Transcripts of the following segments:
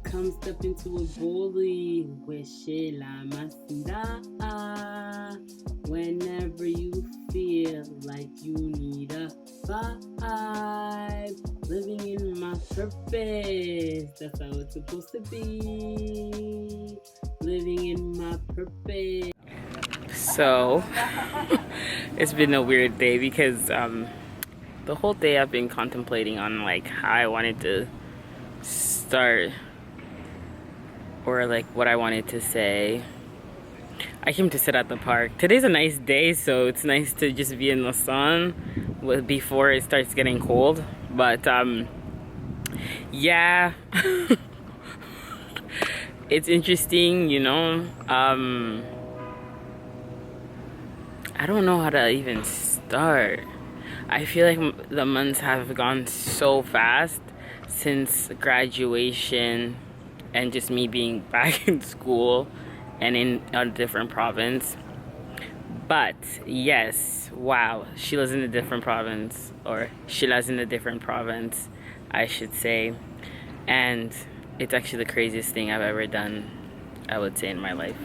Come step into a bully with Scheila, Masinda. Whenever you feel like you need a vibe, living in my purpose. That's how it's supposed to be. Living in my purpose. So it's been a weird day because the whole day I've been contemplating on like how I wanted to start or like what I wanted to say. I came to sit at the park. Today's a nice day, so it's nice to just be in the sun before it starts getting cold. But yeah, it's interesting, you know. I don't know how to even start. I feel like the months have gone so fast since graduation and just me being back in school and in a different province. But yes, wow, Sheila's in a different province, or Sheila's in a different province, I should say. And it's actually the craziest thing I've ever done, I would say, in my life.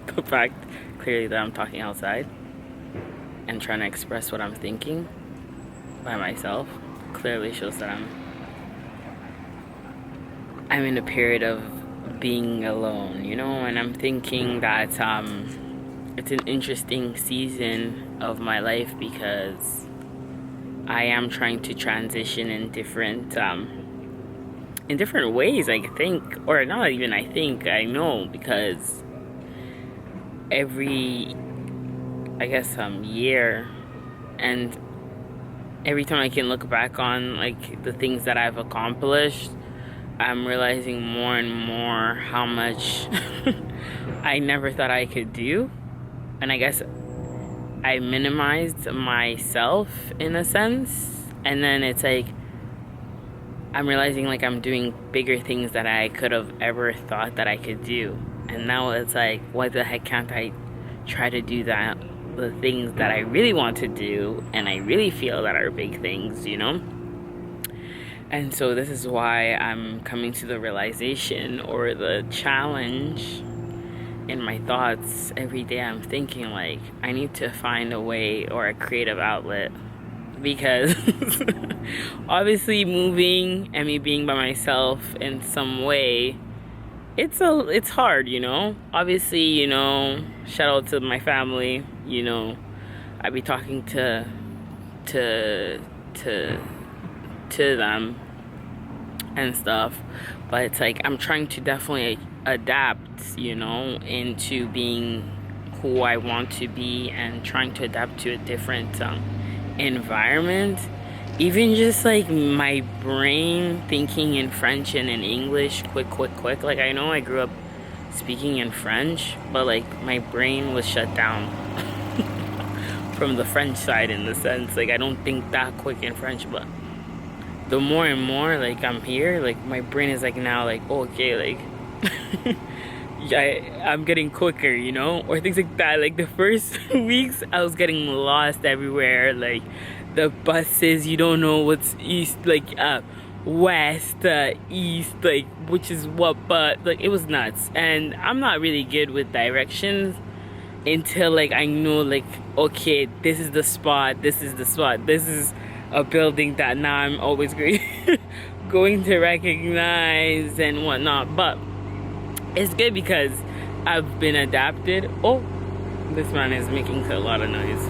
The fact, clearly, that I'm talking outside and trying to express what I'm thinking by myself clearly shows that I'm in a period of being alone, you know, and I'm thinking that it's an interesting season of my life because I am trying to transition in different ways, I think, or not even I think, I know, because every, I guess, year and every time I can look back on like the things that I've accomplished, I'm realizing more and more how much I never thought I could do. And I guess I minimized myself in a sense. And then it's like, I'm realizing like I'm doing bigger things that I could have ever thought that I could do. And now it's like, why the heck can't I try to do that? The things that I really want to do and I really feel that are big things, you know? And so this is why I'm coming to the realization or the challenge in my thoughts every day. I'm thinking like I need to find a way or a creative outlet, because obviously moving and me being by myself in some way, it's hard, you know. Obviously, you know, shout out to my family, you know, I be talking to them and stuff, but it's like I'm trying to definitely adapt, you know, into being who I want to be and trying to adapt to a different environment. Even just like my brain thinking in French and in English quick. Like I know I grew up speaking in French, but like my brain was shut down from the French side, in the sense like I don't think that quick in French. But the more and more like I'm here, like my brain is like now like, oh, okay, like I'm getting quicker, you know, or things like that. Like the first weeks I was getting lost everywhere, like the buses, you don't know what's east, like west, east, like which is what, but like it was nuts. And I'm not really good with directions until like I know like, okay, this is the spot, this is a building that now I'm always going to recognize and whatnot. But it's good because I've been adapted. Oh, this man is making a lot of noise.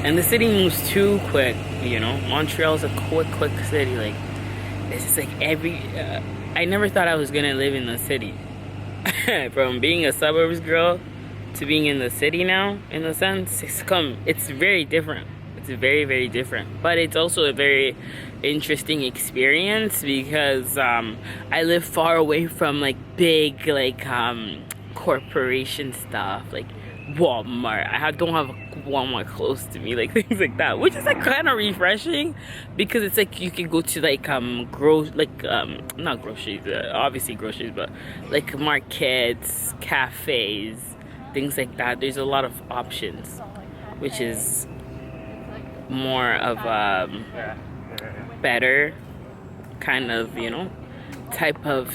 And the city moves too quick, you know. Montreal's a quick city. Like, it's just like I never thought I was gonna live in the city. From being a suburbs girl to being in the city now, in a sense, it's very different. It's very different. But it's also a very interesting experience because I live far away from like big like corporation stuff, like Walmart. Don't have a Walmart close to me, like things like that, which is like kind of refreshing because it's like you can go to like not groceries, obviously groceries, but like markets, cafes, things like that. There's a lot of options, which is more of better kind of, you know, type of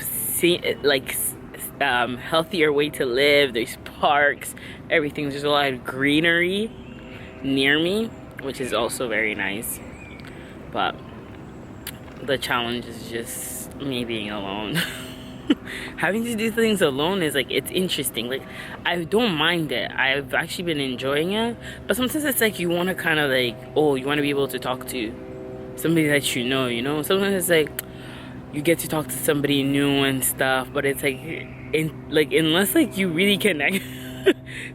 healthier way to live. There's parks, everything. There's a lot of greenery near me, which is also very nice. But the challenge is just me being alone. Having to do things alone is like, it's interesting. Like, I don't mind it. I've actually been enjoying it. But sometimes it's like you want to kind of like, oh, you want to be able to talk to somebody that you know. Sometimes it's like you get to talk to somebody new and stuff, but it's like, unless like you really connect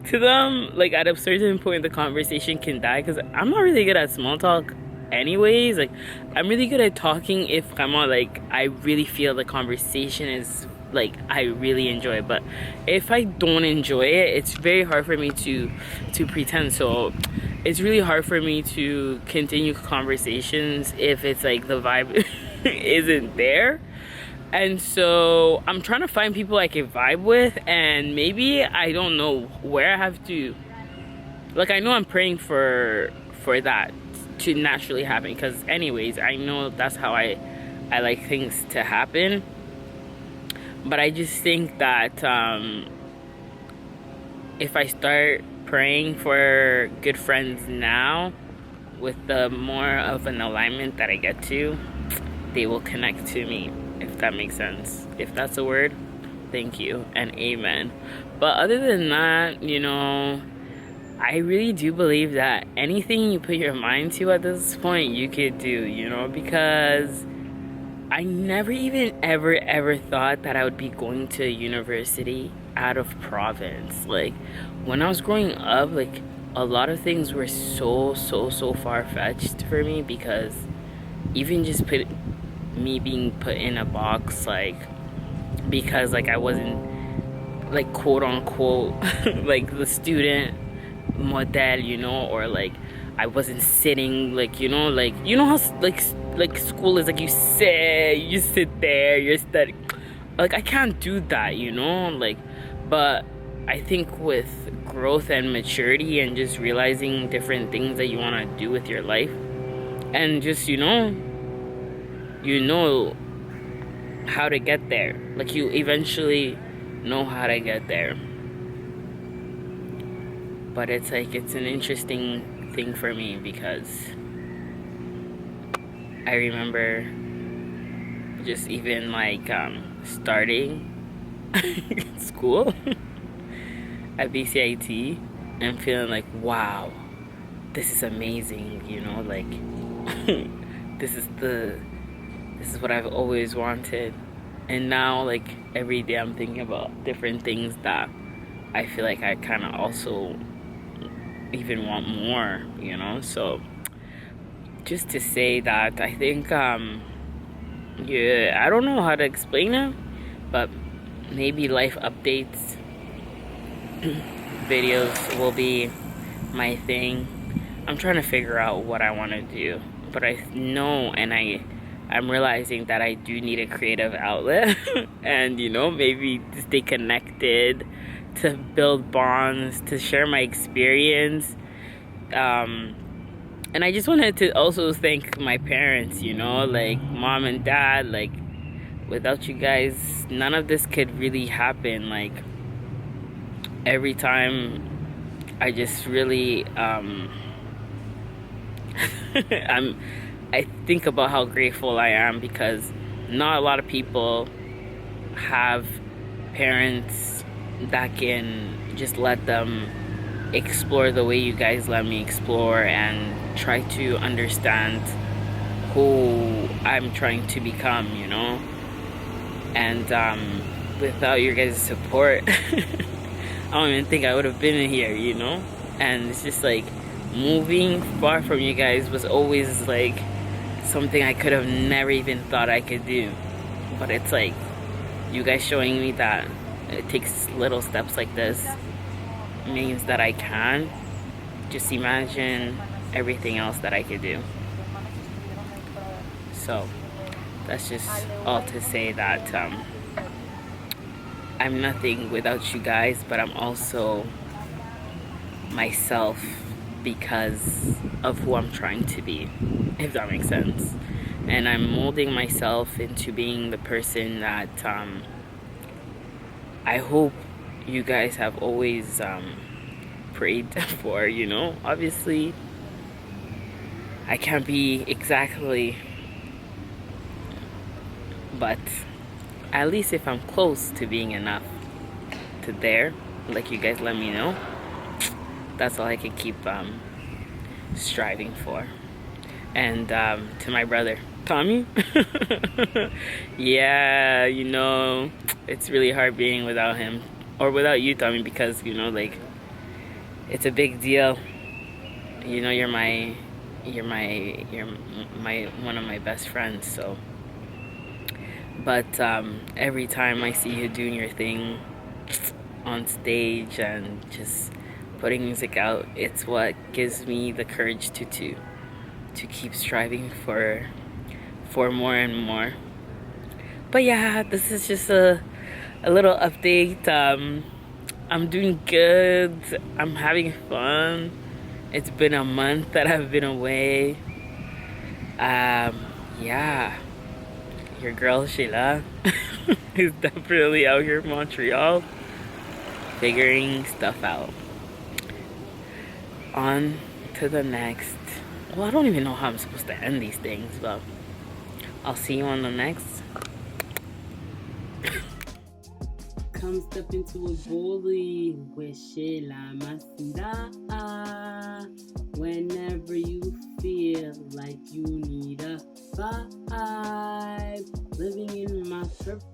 to them, like at a certain point the conversation can die, because I'm not really good at small talk anyways. Like, I'm really good at talking if I'm on, like, I really feel the conversation is like, I really enjoy it. But if I don't enjoy it, it's very hard for me to pretend. So it's really hard for me to continue conversations if it's like the vibe isn't there. And so I'm trying to find people I can vibe with, and maybe I don't know where I have to, like, I know I'm praying for that to naturally happen, because anyways, I know that's how I like things to happen. But I just think that if I start praying for good friends now, with the more of an alignment that I get to, they will connect to me, if that makes sense. If that's a word, thank you and amen. But other than that, you know, I really do believe that anything you put your mind to at this point, you could do, you know, because I never even ever thought that I would be going to university out of province. Like, when I was growing up, like, a lot of things were so far-fetched for me, because even just me being put in a box, like, because like I wasn't like quote unquote like the student model, you know, or like I wasn't sitting, like, you know how like school is like you sit there, you're studying. Like, I can't do that, you know, like. But I think with growth and maturity and just realizing different things that you want to do with your life, and just, you know how to get there. Like, you eventually know how to get there. But it's like, it's an interesting thing for me, because I remember just even like starting school at BCIT and feeling like, wow, this is amazing, you know, like this is what I've always wanted. And now, like, every day I'm thinking about different things that I feel like I kind of also even want more, you know. So just to say that, I think yeah, I don't know how to explain it, but maybe life updates videos will be my thing. I'm trying to figure out what I want to do, but I know, and I'm realizing that I do need a creative outlet and, you know, maybe to stay connected, to build bonds, to share my experience. And I just wanted to also thank my parents, you know, like mom and dad. Like, without you guys, none of this could really happen. Like, every time I just really I think about how grateful I am, because not a lot of people have parents that can just let them explore the way you guys let me explore, and try to understand who I'm trying to become, you know. And without your guys' support, I don't even think I would have been in here, you know. And it's just like, moving far from you guys was always like something I could have never even thought I could do. But it's like, you guys showing me that it takes little steps like this means that I can, just imagine everything else that I could do. So that's just all to say that I'm nothing without you guys, but I'm also myself because of who I'm trying to be, if that makes sense. And I'm molding myself into being the person that I hope you guys have always prayed for, you know? Obviously, I can't be exactly, but at least if I'm close to being enough to there, like you guys let me know, that's all I can keep striving for. And to my brother, Tommy, yeah, you know, it's really hard being without him, or without you, Tommy, because, you know, like, it's a big deal. You know, you're my one of my best friends. So, but every time I see you doing your thing on stage and just putting music out, it's what gives me the courage to keep striving for more and more. But yeah, this is just a little update. I'm doing good. I'm having fun. It's been a month that I've been away. Yeah, your girl Scheila is definitely out here in Montreal figuring stuff out. On to the next. Well, I don't even know how I'm supposed to end these things, but I'll see you on the next. Come step into a bully with Scheila Masinda. Whenever you feel like you need a vibe, living in my purpose.